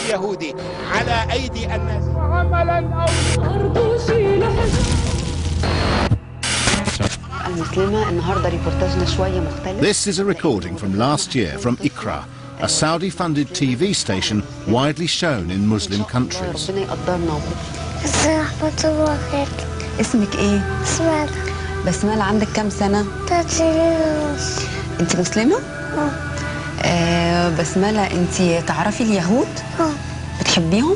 اليهودي على أيدي الناس. This is a recording from last year from Ikra, a Saudi-funded TV station widely shown in Muslim countries. اسمك ايه؟ بسملة. بسملة، عندك كم سنة؟ 3 سنين. انت مسلمة؟ بسملة، انت تعرفي اليهود؟ بتحبيهم؟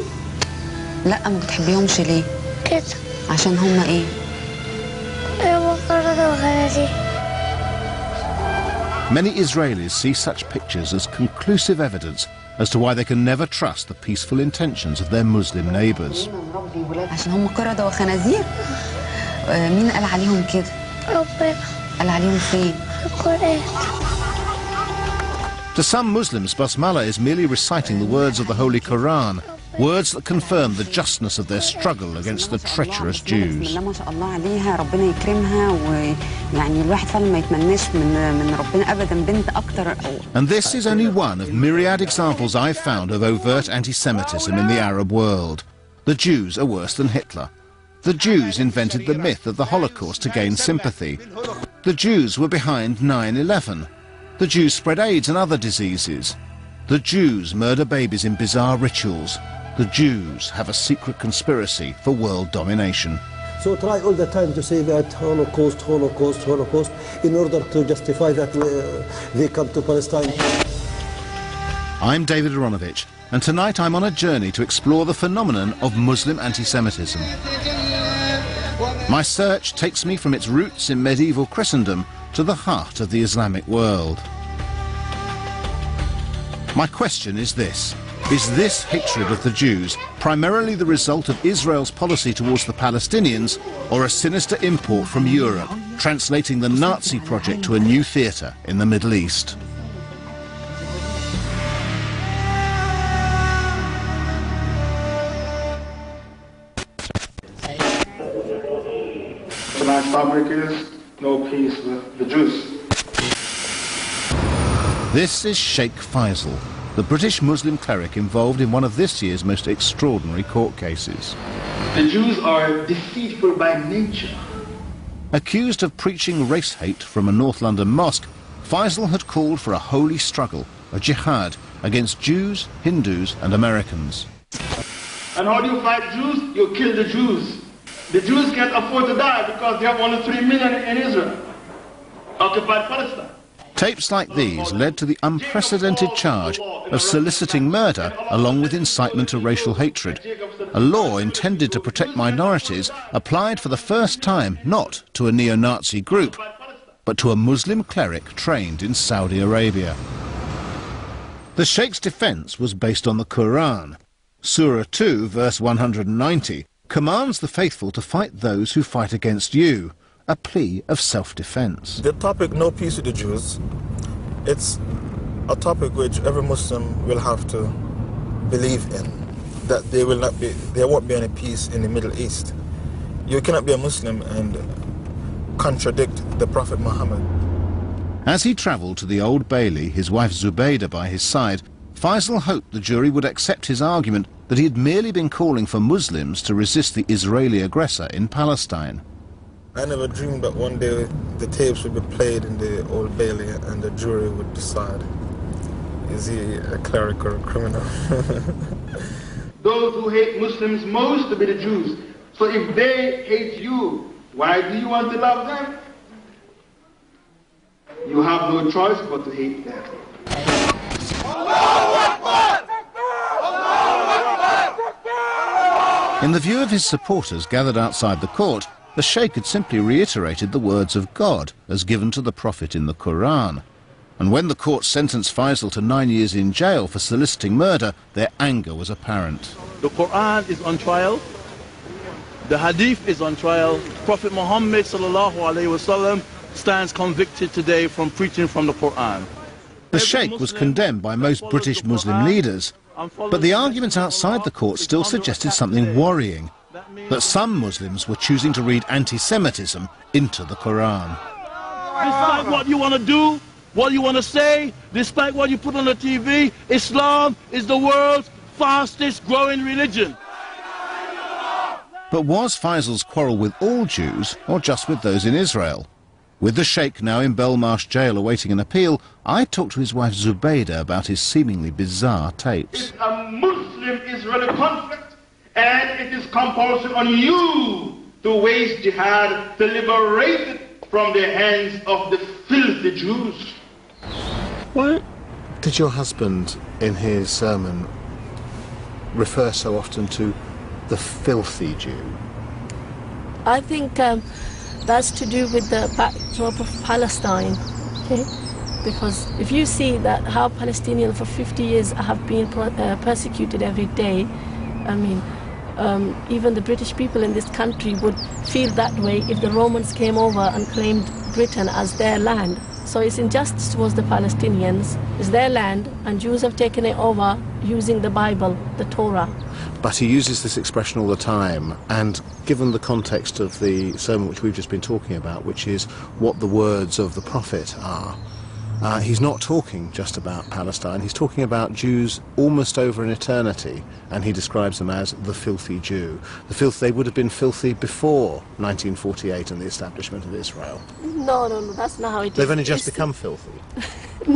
لا، ما بتحبيهمش ليه؟ كده. عشان هم ايه؟ Many Israelis see such pictures as conclusive evidence as to why they can never trust the peaceful intentions of their Muslim neighbours. عشان هم قردة وخنازير؟ مين قال عليهم كده؟ ربنا. قال عليهم فين؟ القرآن. To some Muslims, basmala is merely reciting the words of the Holy Quran, words that confirm the justness of their struggle against the treacherous Jews. And this is only one of myriad examples I've found of overt anti-Semitism in the Arab world. The Jews are worse than Hitler. The Jews invented the myth of the Holocaust to gain sympathy. The Jews were behind 9/11. The Jews spread AIDS and other diseases. The Jews murder babies in bizarre rituals. The Jews have a secret conspiracy for world domination. So try all the time to say that Holocaust, Holocaust, Holocaust, in order to justify that they come to Palestine. I'm David Aronovich, and tonight I'm on a journey to explore the phenomenon of Muslim anti-Semitism. My search takes me from its roots in medieval Christendom to the heart of the Islamic world. My question is this: is this hatred of the Jews primarily the result of Israel's policy towards the Palestinians, or a sinister import from Europe, translating the Nazi project to a new theatre in the Middle East? Tonight's topic is no peace with the Jews. This is Sheikh Faisal, the British Muslim cleric involved in one of this year's most extraordinary court cases. The Jews are deceitful by nature. Accused of preaching race hate from a North London mosque, Faisal had called for a holy struggle, a jihad, against Jews, Hindus and Americans. And how do you fight Jews? You kill the Jews. The Jews can't afford to die because they have only 3 million in Israel, occupied Palestine. Tapes like these led to the unprecedented charge of soliciting murder along with incitement to racial hatred, a law intended to protect minorities applied for the first time not to a neo-Nazi group, but to a Muslim cleric trained in Saudi Arabia. The Sheikh's defence was based on the Quran. Surah 2, verse 190, commands the faithful to fight those who fight against you, a plea of self-defense. The topic, no peace with the Jews, it's a topic which every Muslim will have to believe in, that there won't be any peace in the Middle East. You cannot be a Muslim and contradict the Prophet Muhammad. As he travelled to the Old Bailey, his wife Zubaydah by his side, Faisal hoped the jury would accept his argument that he had merely been calling for Muslims to resist the Israeli aggressor in Palestine. I never dreamed that one day the tapes would be played in the Old Bailey and the jury would decide, is he a cleric or a criminal? Those who hate Muslims most will be the Jews. So if they hate you, why do you want to love them? You have no choice but to hate them. In the view of his supporters gathered outside the court, the Sheikh had simply reiterated the words of God as given to the Prophet in the Quran. And when the court sentenced Faisal to 9 years in jail for soliciting murder, their anger was apparent. The Quran is on trial. The Hadith is on trial. Prophet Muhammad ﷺ stands convicted today from preaching from the Quran. The Sheikh was condemned by most British Muslim leaders, but the arguments outside the court still suggested something worrying, that some Muslims were choosing to read anti-Semitism into the Quran. Despite what you want to do, what you want to say, despite what you put on the TV, Islam is the world's fastest growing religion. But was Faisal's quarrel with all Jews or just with those in Israel? With the Sheikh now in Belmarsh jail awaiting an appeal, I talked to his wife Zubaydah about his seemingly bizarre tapes. It's a Muslim-Israeli conflict, and it is compulsory on you to wage jihad to liberate it from the hands of the filthy Jews. Why did your husband, in his sermon, refer so often to the filthy Jew? I think that's to do with the backdrop of Palestine, okay? Because if you see that how Palestinians for 50 years have been persecuted every day, I mean, even the British people in this country would feel that way if the Romans came over and claimed Britain as their land. So it's injustice towards the Palestinians. It's their land, and Jews have taken it over using the Bible, the Torah. But he uses this expression all the time, and given the context of the sermon which we've just been talking about, which is what the words of the prophet are, he's not talking just about Palestine, he's talking about Jews almost over an eternity, and he describes them as the filthy Jew. They would have been filthy before 1948 and the establishment of Israel. No, that's not how it is. They've only just become filthy.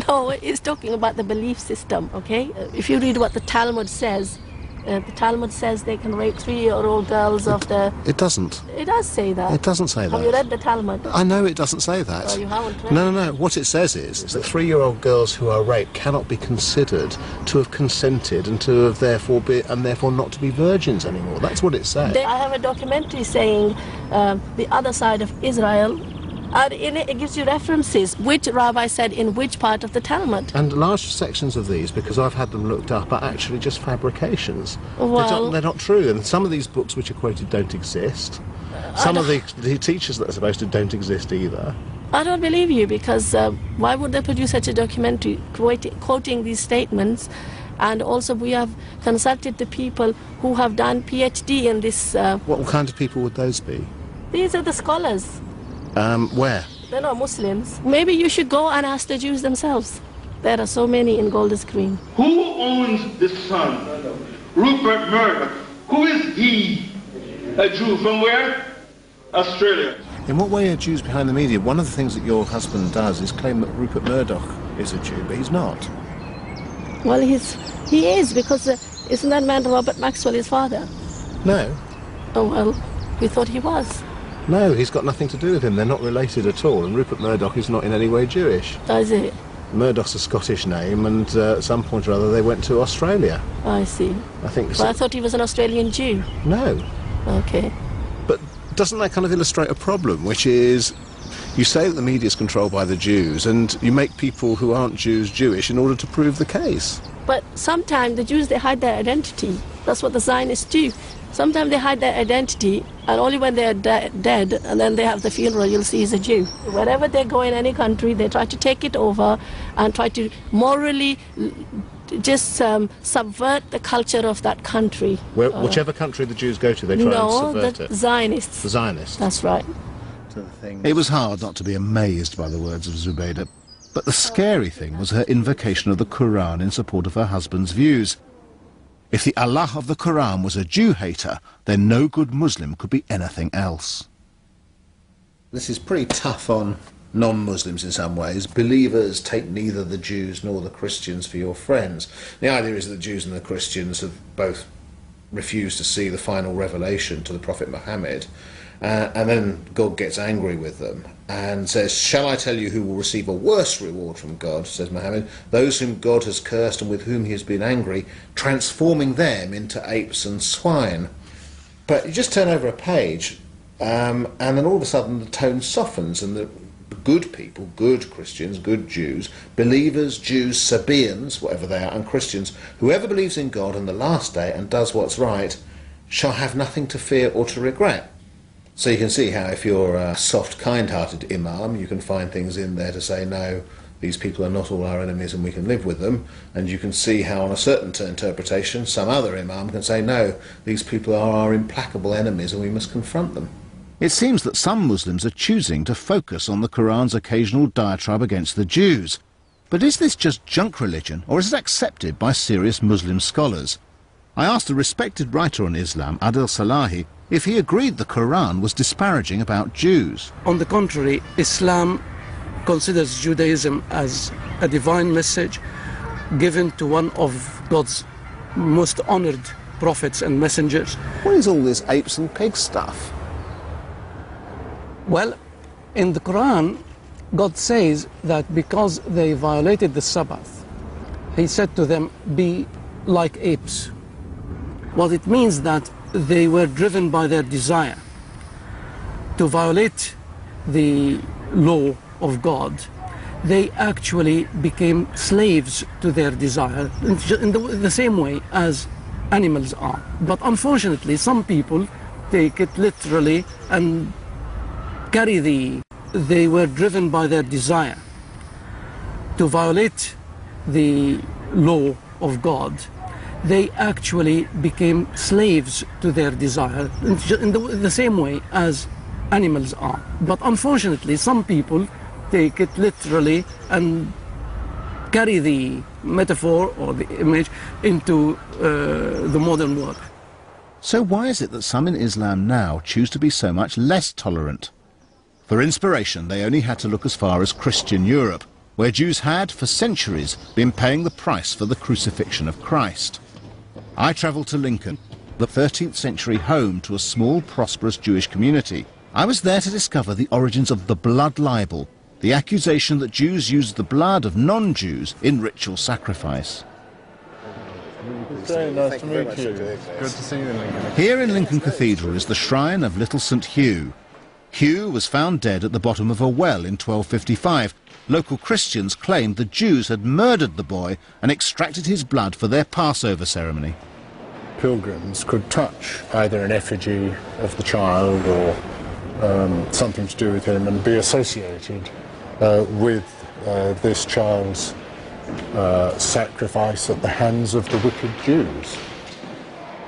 No, it's talking about the belief system, okay? If you read what the Talmud says they can rape 3-year-old girls of the... It doesn't. It does say that. It doesn't say that. Have you read the Talmud? I know it doesn't say that. Oh, you haven't read No. What it says is that 3-year-old girls who are raped cannot be considered to have consented and to have therefore not to be virgins anymore. That's what it says. I have a documentary saying the other side of Israel. In it gives you references, which rabbi said in which part of the Talmud. And large sections of these, because I've had them looked up, are actually just fabrications. Well, they're not true, and some of these books which are quoted don't exist. Some of the teachers that are supposed to don't exist either. I don't believe you, because why would they produce such a documentary quoting these statements? And also we have consulted the people who have done PhD in this... What kind of people would those be? These are the scholars. Where? They're not Muslims. Maybe you should go and ask the Jews themselves. There are so many in Golders Green. Who owns this son? Rupert Murdoch. Who is he? A Jew from where? Australia. In what way are Jews behind the media? One of the things that your husband does is claim that Rupert Murdoch is a Jew, but he's not. Well, he is, because isn't that man Robert Maxwell his father? No. Oh, well, we thought he was. No, he's got nothing to do with him. They're not related at all, and Rupert Murdoch is not in any way Jewish. Is it? Murdoch's a Scottish name, and at some point or other they went to Australia. I see. I think. But I thought he was an Australian Jew. No. Okay. But doesn't that kind of illustrate a problem, which is you say that the media is controlled by the Jews, and you make people who aren't Jews Jewish in order to prove the case? But sometimes the Jews, they hide their identity. That's what the Zionists do. Sometimes they hide their identity, and only when they're dead, and then they have the funeral, you'll see he's a Jew. Wherever they go in any country, they try to take it over and try to morally just subvert the culture of that country. Whichever country the Jews go to, they try and subvert it. The Zionists. The Zionists. That's right. It was hard not to be amazed by the words of Zubaydah, but the scary thing was her invocation of the Quran in support of her husband's views. If the Allah of the Quran was a Jew-hater, then no good Muslim could be anything else. This is pretty tough on non-Muslims in some ways. Believers take neither the Jews nor the Christians for your friends. The idea is that the Jews and the Christians have both refused to see the final revelation to the Prophet Muhammad, and then God gets angry with them and says, "Shall I tell you who will receive a worse reward from God?" says Muhammad, "those whom God has cursed and with whom he has been angry, transforming them into apes and swine." But you just turn over a page, and then all of a sudden the tone softens, and the good people, good Christians, good Jews, believers, Jews, Sabaeans, whatever they are, and Christians, whoever believes in God and the last day and does what's right, shall have nothing to fear or to regret. So you can see how if you're a soft, kind-hearted imam, you can find things in there to say, no, these people are not all our enemies and we can live with them. And you can see how on a certain interpretation, some other imam can say, no, these people are our implacable enemies and we must confront them. It seems that some Muslims are choosing to focus on the Quran's occasional diatribe against the Jews. But is this just junk religion, or is it accepted by serious Muslim scholars? I asked a respected writer on Islam, Adil Salahi, if he agreed the Quran was disparaging about Jews. On the contrary, Islam considers Judaism as a divine message given to one of God's most honored prophets and messengers. What is all this apes and pigs stuff? Well, in the Quran, God says that because they violated the Sabbath, He said to them, be like apes. Well, it means that they were driven by their desire to violate the law of God. They actually became slaves to their desire in the same way as animals are. But unfortunately, some people take it literally and carry they were driven by their desire to violate the law of God. They actually became slaves to their desire in the same way as animals are. But unfortunately, some people take it literally and carry the metaphor or the image into the modern world. So why is it that some in Islam now choose to be so much less tolerant? For inspiration, they only had to look as far as Christian Europe, where Jews had, for centuries, been paying the price for the crucifixion of Christ. I travelled to Lincoln, the 13th century home to a small, prosperous Jewish community. I was there to discover the origins of the blood libel, the accusation that Jews used the blood of non-Jews in ritual sacrifice. It's very nice to meet you. Good to see you in Lincoln. Here in Lincoln Cathedral is the shrine of little St Hugh. Hugh was found dead at the bottom of a well in 1255. Local Christians claimed the Jews had murdered the boy and extracted his blood for their Passover ceremony. Pilgrims could touch either an effigy of the child or something to do with him and be associated with this child's sacrifice at the hands of the wicked Jews.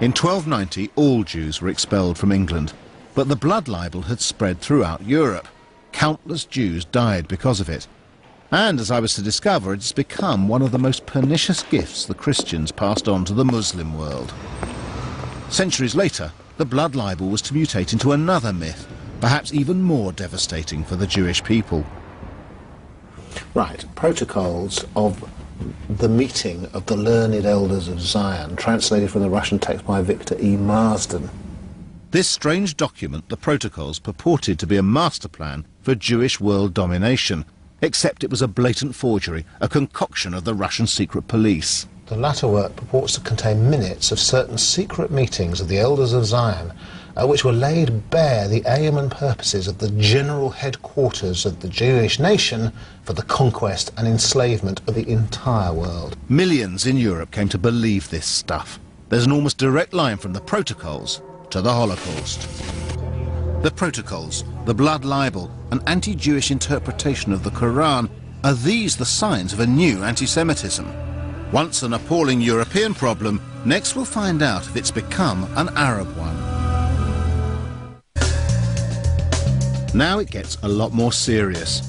In 1290, all Jews were expelled from England, but the blood libel had spread throughout Europe. Countless Jews died because of it. And, as I was to discover, it has become one of the most pernicious gifts the Christians passed on to the Muslim world. Centuries later, the blood libel was to mutate into another myth, perhaps even more devastating for the Jewish people. Right, protocols of the meeting of the learned elders of Zion, translated from the Russian text by Victor E. Marsden. This strange document, the Protocols, purported to be a master plan for Jewish world domination, except it was a blatant forgery, a concoction of the Russian secret police. The latter work purports to contain minutes of certain secret meetings of the elders of Zion, which were laid bare the aim and purposes of the general headquarters of the Jewish nation for the conquest and enslavement of the entire world. Millions in Europe came to believe this stuff. There's an almost direct line from the Protocols to the Holocaust. The Protocols, the blood libel, an anti-Jewish interpretation of the Quran, are these the signs of a new anti-Semitism? Once an appalling European problem, next we'll find out if it's become an Arab one. Now it gets a lot more serious.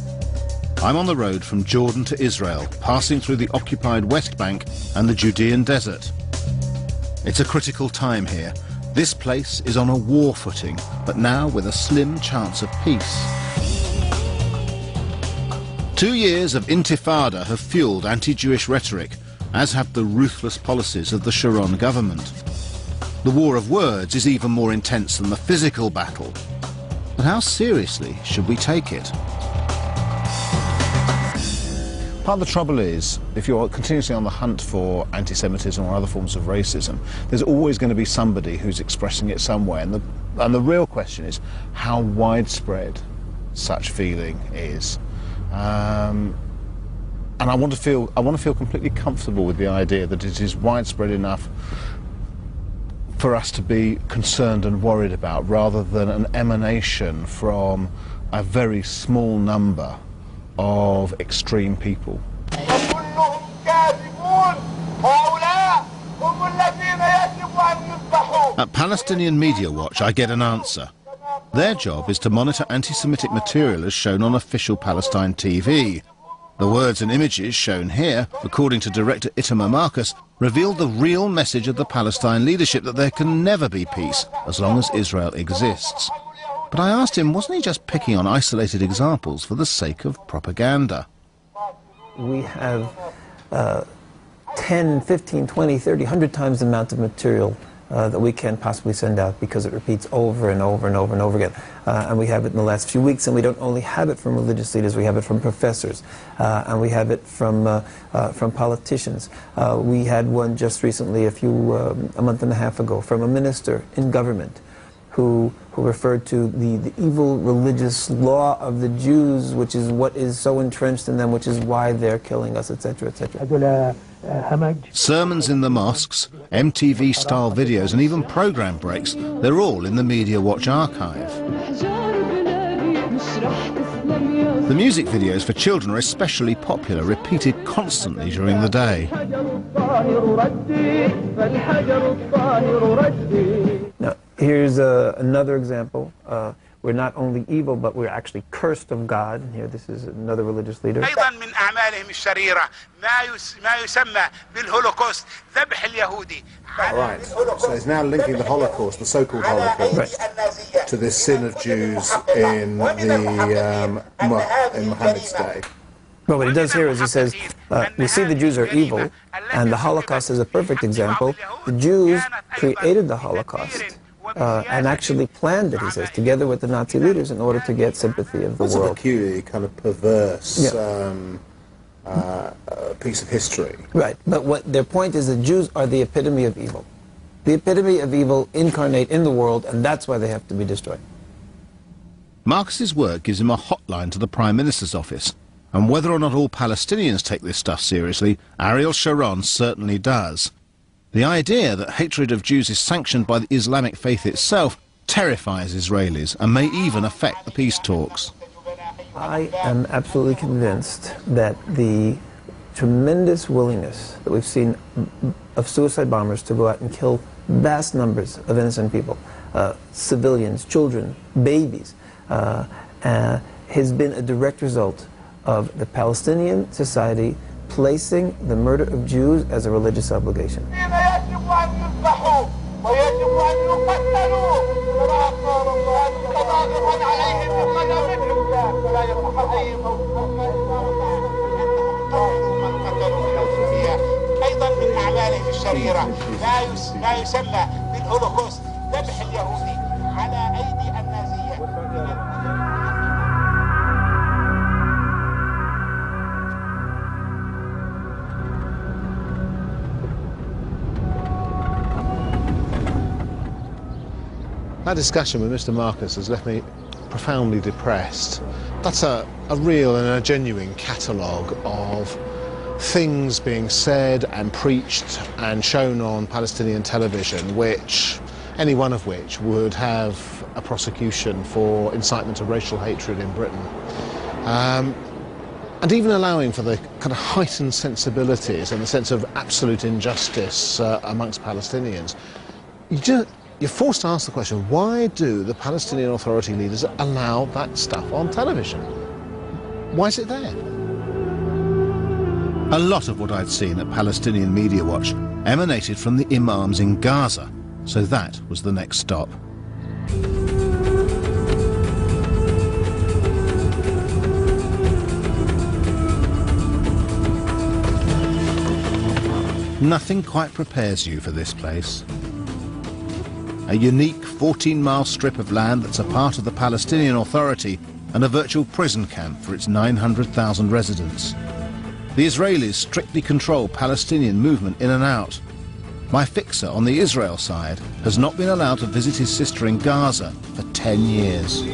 I'm on the road from Jordan to Israel, passing through the occupied West Bank and the Judean desert. It's a critical time here. This place is on a war footing, but now with a slim chance of peace. 2 years of intifada have fueled anti-Jewish rhetoric, as have the ruthless policies of the Sharon government. The war of words is even more intense than the physical battle. But how seriously should we take it? Part of the trouble is, if you're continuously on the hunt for anti-Semitism or other forms of racism, there's always going to be somebody who's expressing it somewhere. And the real question is how widespread such feeling is. And I want to feel completely comfortable with the idea that it is widespread enough for us to be concerned and worried about, rather than an emanation from a very small number of extreme people. At Palestinian Media Watch, I get an answer. Their job is to monitor anti-Semitic material as shown on official Palestine TV. The words and images shown here, according to director Itamar Marcus, reveal the real message of the Palestine leadership that there can never be peace as long as Israel exists. But I asked him, wasn't he just picking on isolated examples for the sake of propaganda? We have 10, 15, 20, 30, 100 times the amount of material that we can possibly send out because it repeats over and over and over and over again. And we have it in the last few weeks, and we don't only have it from religious leaders, we have it from professors, and we have it from politicians. We had one just recently, a month and a half ago, from a minister in government who referred to the evil religious law of the Jews, which is what is so entrenched in them, which is why they're killing us, etc., etc. Sermons in the mosques, MTV-style videos and even programme breaks, they're all in the Media Watch archive. The music videos for children are especially popular, repeated constantly during the day. Now, here's another example. We're not only evil, but we're actually cursed of God. And here, this is another religious leader. أيضا من أعمالهم الشريرة ما يسمى بالهولوكوست ذبح اليهودي. Right, so he's now linking the Holocaust, the so-called Holocaust, to this sin of Jews in Muhammad's day. Well, what he does here is he says, we see the Jews are evil, and the Holocaust is a perfect example. The Jews created the Holocaust. And actually planned it, he says, together with the Nazi leaders in order to get sympathy of the world. That's a peculiarly kind of perverse piece of history. Right, but what their point is that Jews are the epitome of evil. The epitome of evil incarnate in the world, and that's why they have to be destroyed. Marcus's work gives him a hotline to the Prime Minister's office, and whether or not all Palestinians take this stuff seriously, Ariel Sharon certainly does. The idea that hatred of Jews is sanctioned by the Islamic faith itself terrifies Israelis and may even affect the peace talks. I am absolutely convinced that the tremendous willingness that we've seen of suicide bombers to go out and kill vast numbers of innocent people, civilians, children, babies, has been a direct result of the Palestinian society placing the murder of Jews as a religious obligation. أيضا من أعمالهم الشريرة ما يسمى بالهولوكوست ذبح اليهودي على أيدي النازية. That discussion with Mr. Marcus has left me profoundly depressed. That's a real and a genuine catalogue of things being said and preached and shown on Palestinian television, any one of which would have a prosecution for incitement to racial hatred in Britain. And even allowing for the kind of heightened sensibilities and the sense of absolute injustice amongst Palestinians. You're forced to ask the question, why do the Palestinian Authority leaders allow that stuff on television? Why is it there? A lot of what I'd seen at Palestinian Media Watch emanated from the imams in Gaza, so that was the next stop. Nothing quite prepares you for this place. A unique 14-mile strip of land that's a part of the Palestinian Authority and a virtual prison camp for its 900,000 residents. The Israelis strictly control Palestinian movement in and out. My fixer on the Israel side has not been allowed to visit his sister in Gaza for 10 years.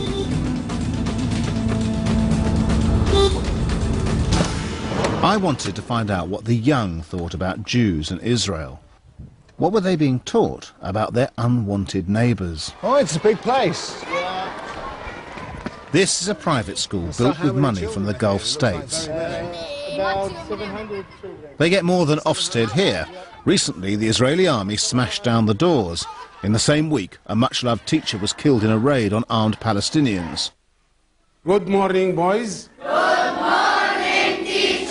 I wanted to find out what the young thought about Jews and Israel. What were they being taught about their unwanted neighbours? Oh, it's a big place. This is a private school built with money from the Gulf states. About 700 children. They get more than Ofsted here. Recently, the Israeli army smashed down the doors. In the same week, a much-loved teacher was killed in a raid on armed Palestinians. Good morning, boys. Good morning, teacher.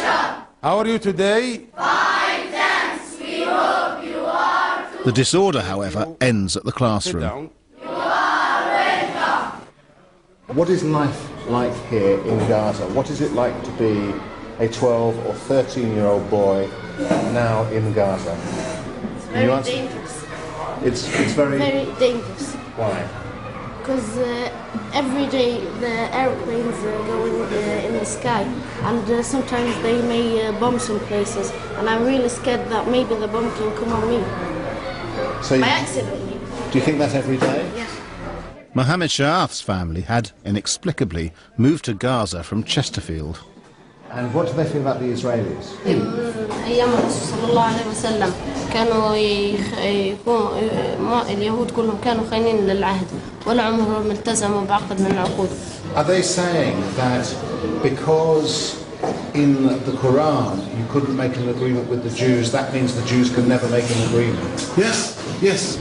How are you today? Fine, thanks. We hope you are too. The disorder, however, ends at the classroom. You are welcome. What is life like here in Gaza? What is it like to be a 12 or 13-year-old boy now in Gaza? Very dangerous. It's very dangerous. Why? Because every day the airplanes go in the sky, and sometimes they may bomb some places, and I'm really scared that maybe the bomb can come on me. So by accident. Do you think that every day? Yes. Mohammed Sha'af's family had, inexplicably, moved to Gaza from Chesterfield. And what do they feel about the Israelis? أيام الرسول صلى الله عليه وسلم كانوا اليهود كلهم كانوا خاينين للعهد ولا عمرهم التزموا بعقد من العقود. Are they saying that because in the Quran you couldn't make an agreement with the Jews, that means the Jews can never make an agreement? Yes, yes.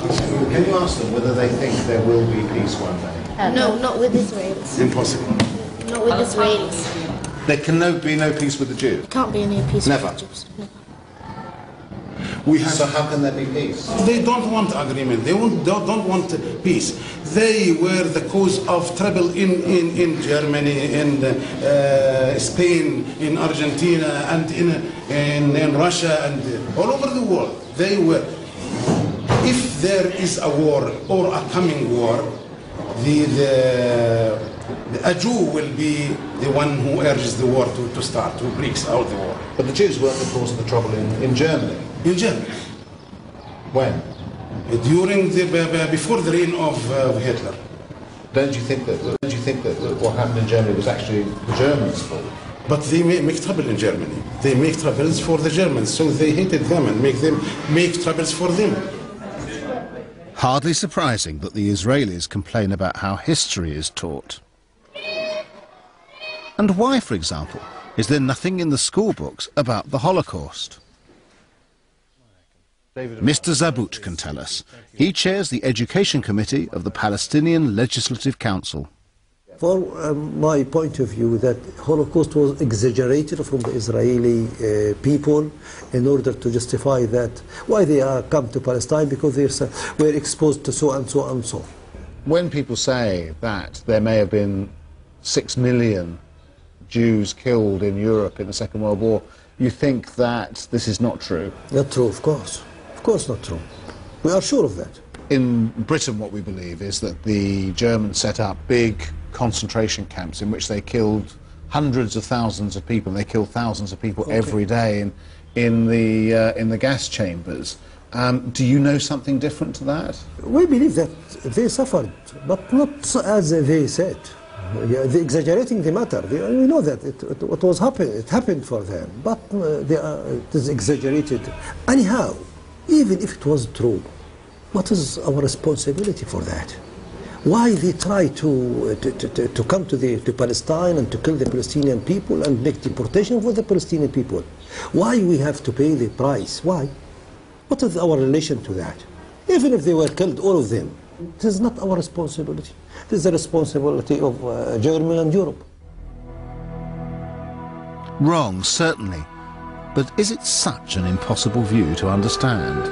Can you ask them whether they think there will be peace one day? No, not with Israelis. Impossible. Not with Israelis. There can be no peace with the Jews? Can't be any peace Never. with the Jews. Never. So how can there be peace? They don't want agreement. They don't want peace. They were the cause of trouble in Germany, in Spain, in Argentina, and in Russia, and all over the world. They were. If there is a war or a coming war, a Jew will be the one who urges the war to start, who breaks out the war. But the Jews weren't the cause of the trouble in Germany. In Germany. When? Before the reign of Hitler. Don't you think that what happened in Germany was actually the Germans' fault? But they make trouble in Germany. They make troubles for the Germans, so they hated them and make troubles for them. Hardly surprising that the Israelis complain about how history is taught. And why, for example, is there nothing in the school books about the Holocaust? Mr. Zabut can tell us. He chairs the Education Committee of the Palestinian Legislative Council. From my point of view, that Holocaust was exaggerated from the Israeli people in order to justify that why they are come to Palestine, because they were exposed to so and so and so. When people say that there may have been 6 million Jews killed in Europe in the Second World War, you think that this is not true? Not true, of course. Of course not true. We are sure of that. In Britain, what we believe is that the Germans set up big concentration camps in which they killed hundreds of thousands of people. They killed thousands of people every day in the gas chambers. Do you know something different to that? We believe that they suffered, but not as they said. They're exaggerating the matter. We know that what was happening, it happened for them, but it is exaggerated. Anyhow, even if it was true, what is our responsibility for that? Why they try to come to Palestine and to kill the Palestinian people and make deportation for the Palestinian people? Why we have to pay the price? Why? What is our relation to that? Even if they were killed, all of them, it is not our responsibility. It is the responsibility of Germany and Europe. Wrong, certainly. But is it such an impossible view to understand?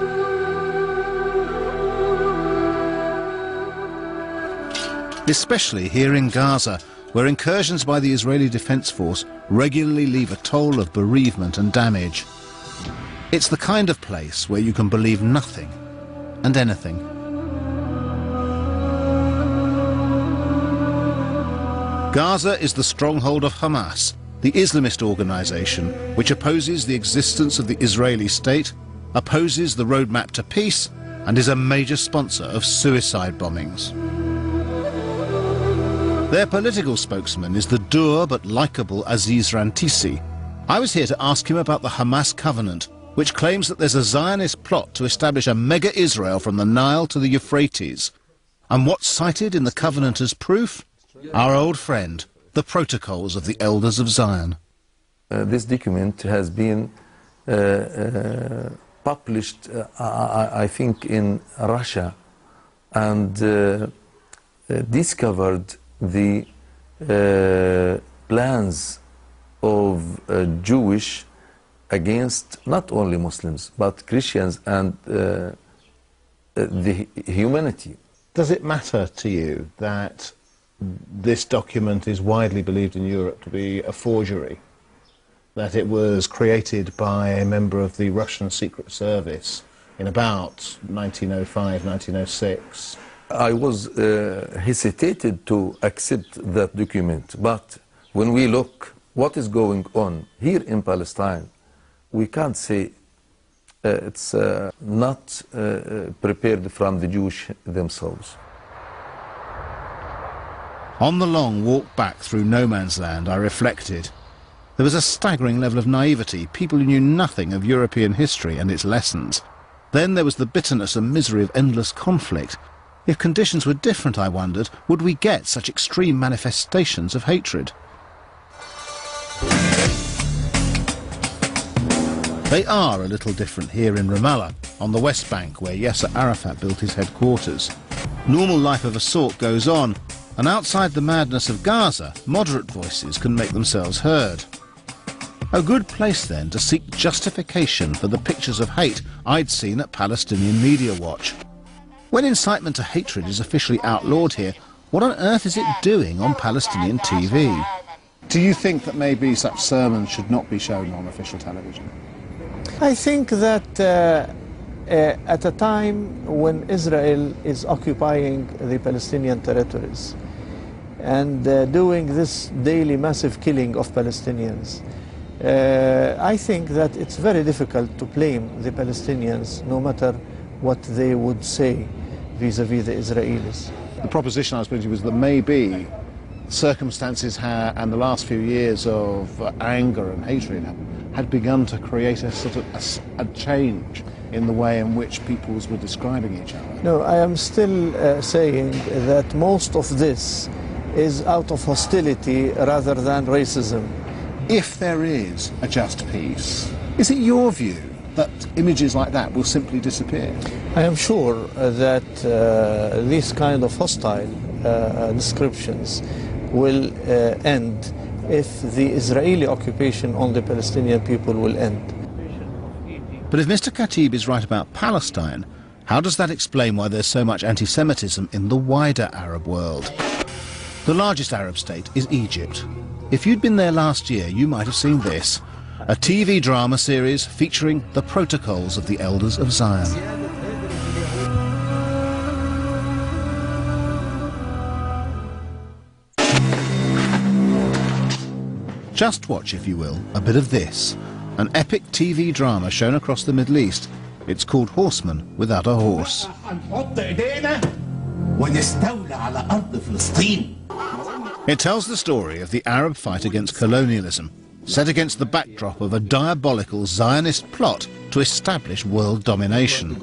Especially here in Gaza, where incursions by the Israeli Defense Force regularly leave a toll of bereavement and damage. It's the kind of place where you can believe nothing and anything. Gaza is the stronghold of Hamas, the Islamist organization which opposes the existence of the Israeli state, opposes the roadmap to peace, and is a major sponsor of suicide bombings. Their political spokesman is the dour but likeable Aziz Rantisi. I was here to ask him about the Hamas covenant, which claims that there's a Zionist plot to establish a mega-Israel from the Nile to the Euphrates. And what's cited in the covenant as proof? Our old friend, the Protocols of the Elders of Zion. This document has been published, I think, in Russia, and discovered the plans of Jewish against not only Muslims, but Christians and the humanity. Does it matter to you that this document is widely believed in Europe to be a forgery? That it was created by a member of the Russian Secret Service in about 1905, 1906? I was hesitated to accept that document, but when we look what is going on here in Palestine, we can't say it's not prepared from the Jewish themselves. On the long walk back through no man's land, I reflected. There was a staggering level of naivety, people who knew nothing of European history and its lessons. Then there was the bitterness and misery of endless conflict. If conditions were different, I wondered, would we get such extreme manifestations of hatred? They are a little different here in Ramallah, on the West Bank, where Yasser Arafat built his headquarters. Normal life of a sort goes on, and outside the madness of Gaza, moderate voices can make themselves heard. A good place, then, to seek justification for the pictures of hate I'd seen at Palestinian Media Watch. When incitement to hatred is officially outlawed here, what on earth is it doing on Palestinian TV? Do you think that maybe such sermons should not be shown on official television? I think that at a time when Israel is occupying the Palestinian territories and doing this daily massive killing of Palestinians, I think that it's very difficult to blame the Palestinians no matter what they would say vis-à-vis the Israelis. The proposition I was putting to you was that maybe circumstances and the last few years of anger and hatred had begun to create a sort of a change in the way in which peoples were describing each other. No, I am still saying that most of this is out of hostility rather than racism. If there is a just peace, is it your view that images like that will simply disappear? I am sure that these kind of hostile descriptions will end if the Israeli occupation on the Palestinian people will end. But if Mr. Khatib is right about Palestine, how does that explain why there's so much anti-Semitism in the wider Arab world? The largest Arab state is Egypt. If you'd been there last year, you might have seen this, a TV drama series featuring the protocols of the Elders of Zion. Just watch, if you will, a bit of this, an epic TV drama shown across the Middle East. It's called Horsemen Without a Horse. It tells the story of the Arab fight against colonialism, set against the backdrop of a diabolical Zionist plot to establish world domination.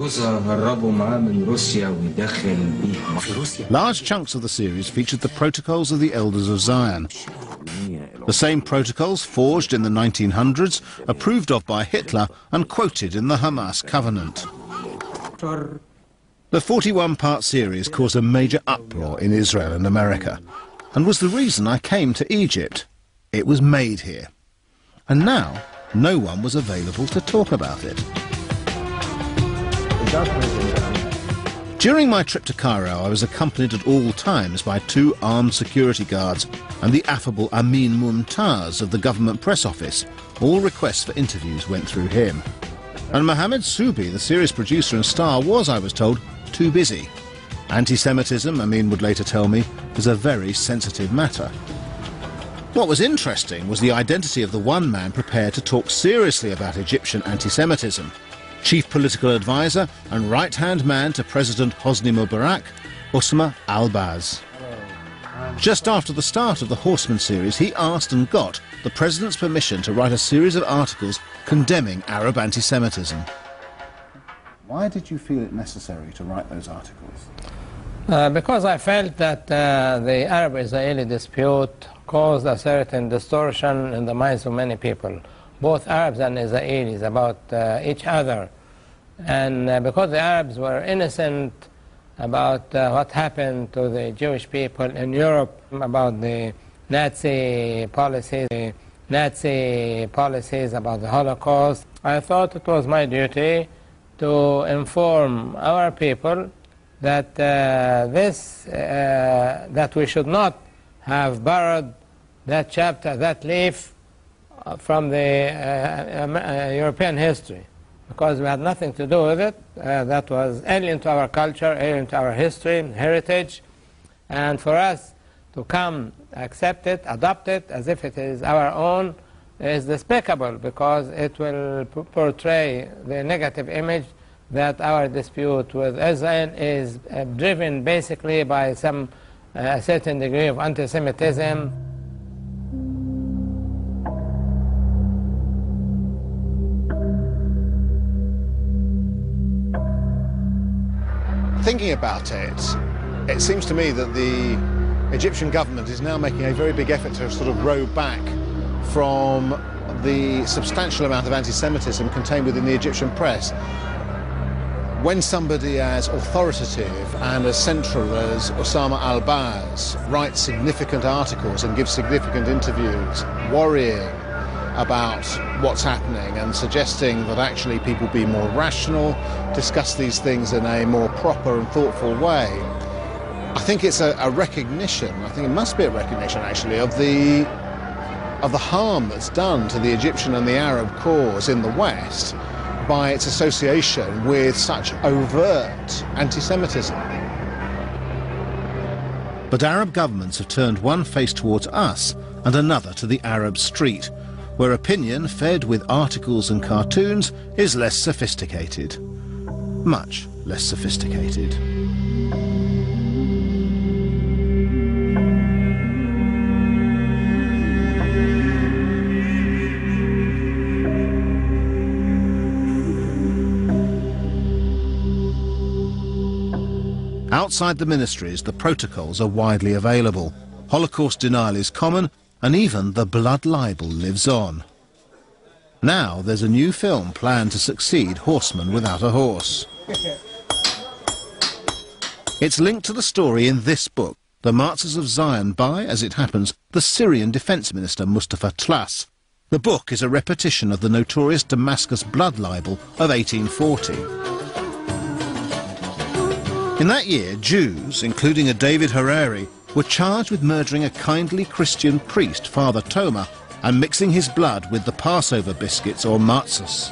Large chunks of the series featured the protocols of the Elders of Zion. The same protocols forged in the 1900s, approved of by Hitler and quoted in the Hamas covenant. The 41-part series caused a major uproar in Israel and America, and was the reason I came to Egypt. It was made here. And now, no one was available to talk about it. During my trip to Cairo, I was accompanied at all times by 2 armed security guards and the affable Amin Mumtaz of the government press office. All requests for interviews went through him. And Mohammed Soubi, the series producer and star, was, I was told, too busy. Anti-Semitism, Amin would later tell me, is a very sensitive matter. What was interesting was the identity of the one man prepared to talk seriously about Egyptian anti-Semitism. Chief political advisor and right-hand man to President Hosni Mubarak, Usma al-Baz. Just after the start of the Horseman series, he asked and got the president's permission to write a series of articles condemning Arab anti-Semitism. Why did you feel it necessary to write those articles? Because I felt that the Arab-Israeli dispute caused a certain distortion in the minds of many people, both Arabs and Israelis, about each other. And because the Arabs were innocent about what happened to the Jewish people in Europe, about the Nazi policy, the Nazi policies, about the Holocaust. I thought it was my duty to inform our people that that we should not have borrowed that chapter, that leaf from the European history, because we had nothing to do with it. That was alien to our culture, alien to our history, heritage, and for us to come, accept it, adopt it as if it is our own is despicable, because it will portray the negative image that our dispute with Israel is driven basically by some certain degree of anti-Semitism. Thinking about it, it seems to me that the Egyptian government is now making a very big effort to sort of row back from the substantial amount of anti-Semitism contained within the Egyptian press. When somebody as authoritative and as central as Osama al-Baz writes significant articles and gives significant interviews, worrying about what's happening and suggesting that actually people be more rational, discuss these things in a more proper and thoughtful way, I think it's a recognition, I think it must be a recognition actually, of the harm that's done to the Egyptian and the Arab cause in the West by its association with such overt anti-Semitism. But Arab governments have turned one face towards us and another to the Arab street, where opinion fed with articles and cartoons is less sophisticated. Much less sophisticated. Outside the ministries, the protocols are widely available. Holocaust denial is common, and even the blood libel lives on. Now there's a new film planned to succeed Horseman Without a Horse. It's linked to the story in this book, The Martyrs of Zion, by, as it happens, the Syrian Defence Minister Mustafa Tlass. The book is a repetition of the notorious Damascus blood libel of 1840. In that year, Jews, including a David Hariri, were charged with murdering a kindly Christian priest, Father Toma, and mixing his blood with the Passover biscuits or matzahs.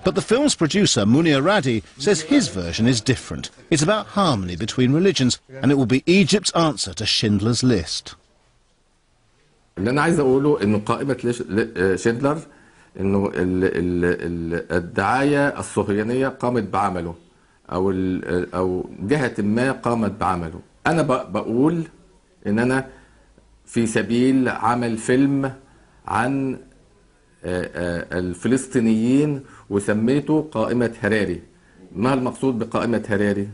But the film's producer, Munir Radi, says his version is different. It's about harmony between religions, and it will be Egypt's answer to Schindler's List. اللي أنا عايز أقوله إنه قائمة شندلر إنه الدعاية الصهيونية قامت بعمله أو جهة ما قامت بعمله. أنا بقول إن أنا في سبيل عمل فيلم عن الفلسطينيين وسميته قائمة هراري. ما المقصود بقائمة هراري؟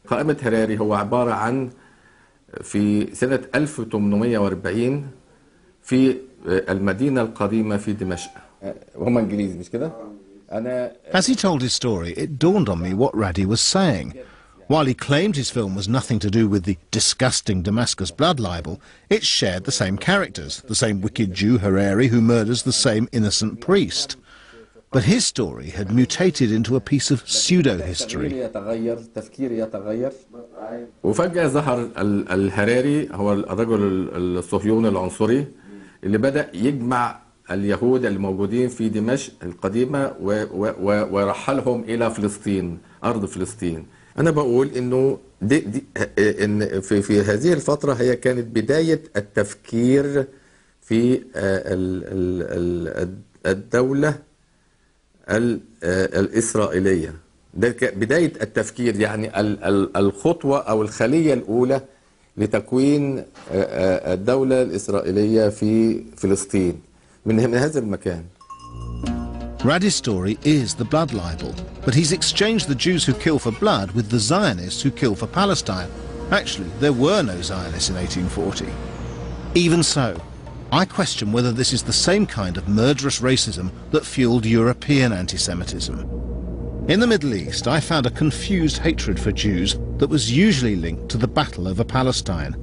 قائمة هراري هو عبارة عن في سنة 1840 في المدينة القديمة في دمشق. وهم إنجليزي مش كده؟ As he told his story, it dawned on me what Radi was saying. While he claimed his film was nothing to do with the disgusting Damascus blood libel, it shared the same characters, the same wicked Jew Harari who murders the same innocent priest. But his story had mutated into a piece of pseudo-history. وفجأة ظهر الهراري هو الرجل الصهيوني العنصري اللي بدأ يجمع اليهود الموجودين في دمشق القديمة ورحلهم إلى فلسطين، أرض فلسطين. أنا بقول إنه إن في هذه الفترة هي كانت بداية التفكير في الدولة الإسرائيلية. ده بداية التفكير، يعني الخطوة أو الخلية الأولى لتكوين الدولة الإسرائيلية في فلسطين من هذا المكان. Radi's story is the blood libel, but he's exchanged the Jews who kill for blood with the Zionists who kill for Palestine. Actually, there were no Zionists in 1840. Even so, I question whether this is the same kind of murderous racism that fueled European anti-Semitism. In the Middle East, I found a confused hatred for Jews that was usually linked to the battle over Palestine.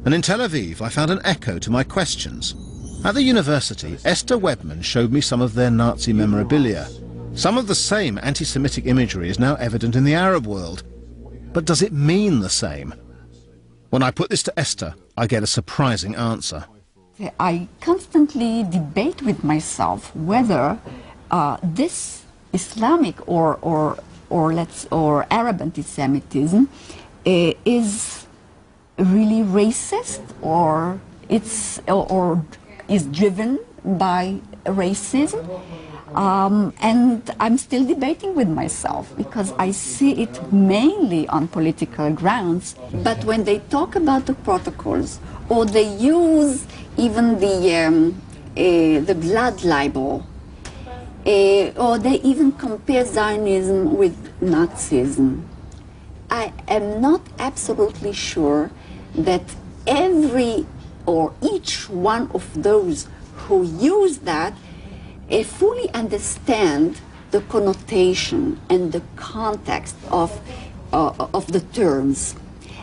And in Tel Aviv, I found an echo to my questions. At the university, Esther Webman showed me some of their Nazi memorabilia. Some of the same anti-Semitic imagery is now evident in the Arab world. But does it mean the same? When I put this to Esther, I get a surprising answer. I constantly debate with myself whether this Islamic or Arab anti-Semitism is really racist or is driven by racism. And I'm still debating with myself because I see it mainly on political grounds. But when they talk about the protocols or they use even the blood libel, or they even compare Zionism with Nazism, I am not absolutely sure that every or each one of those who use that fully understand the connotation and the context of the terms.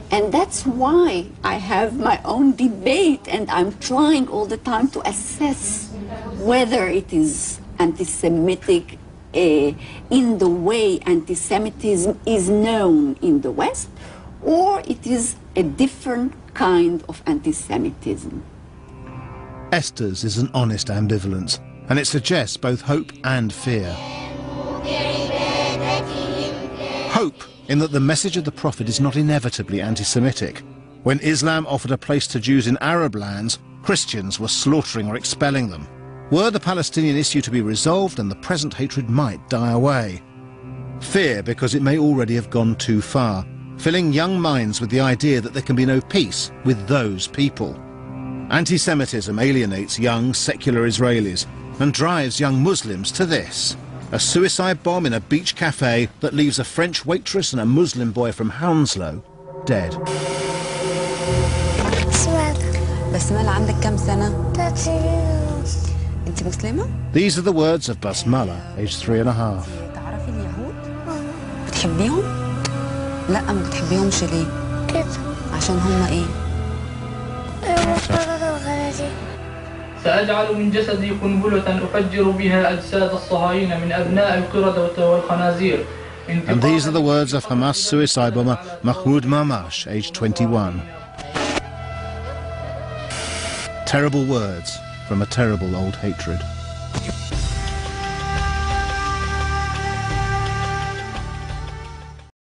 And that's why I have my own debate, and I'm trying all the time to assess whether it is anti-Semitic in the way anti-Semitism is known in the West, or it is a different kind of anti-Semitism. Esther's is an honest ambivalence, and it suggests both hope and fear. Hope in that the message of the Prophet is not inevitably anti-Semitic. When Islam offered a place to Jews in Arab lands, Christians were slaughtering or expelling them. Were the Palestinian issue to be resolved, and the present hatred might die away. Fear because it may already have gone too far, filling young minds with the idea that there can be no peace with those people. Anti-Semitism alienates young, secular Israelis and drives young Muslims to this: a suicide bomb in a beach cafe that leaves a French waitress and a Muslim boy from Hounslow dead. بسملة عندك كم سنة؟ 3 years. أنت مسلمة؟ These are the words of Basmala, aged 3.5. تعرفي اليهود؟ بتحبيهم؟ لا ما بتحبيهمش ليه؟ كده عشان هم إيه؟ سأجعل من جسدي قنبلة أفجر بها أجساد الصهاينة من أبناء القردة والخنازير. And these are the words of Hamas suicide bomber Mahmoud Mamash, aged 21. Terrible words from a terrible old hatred.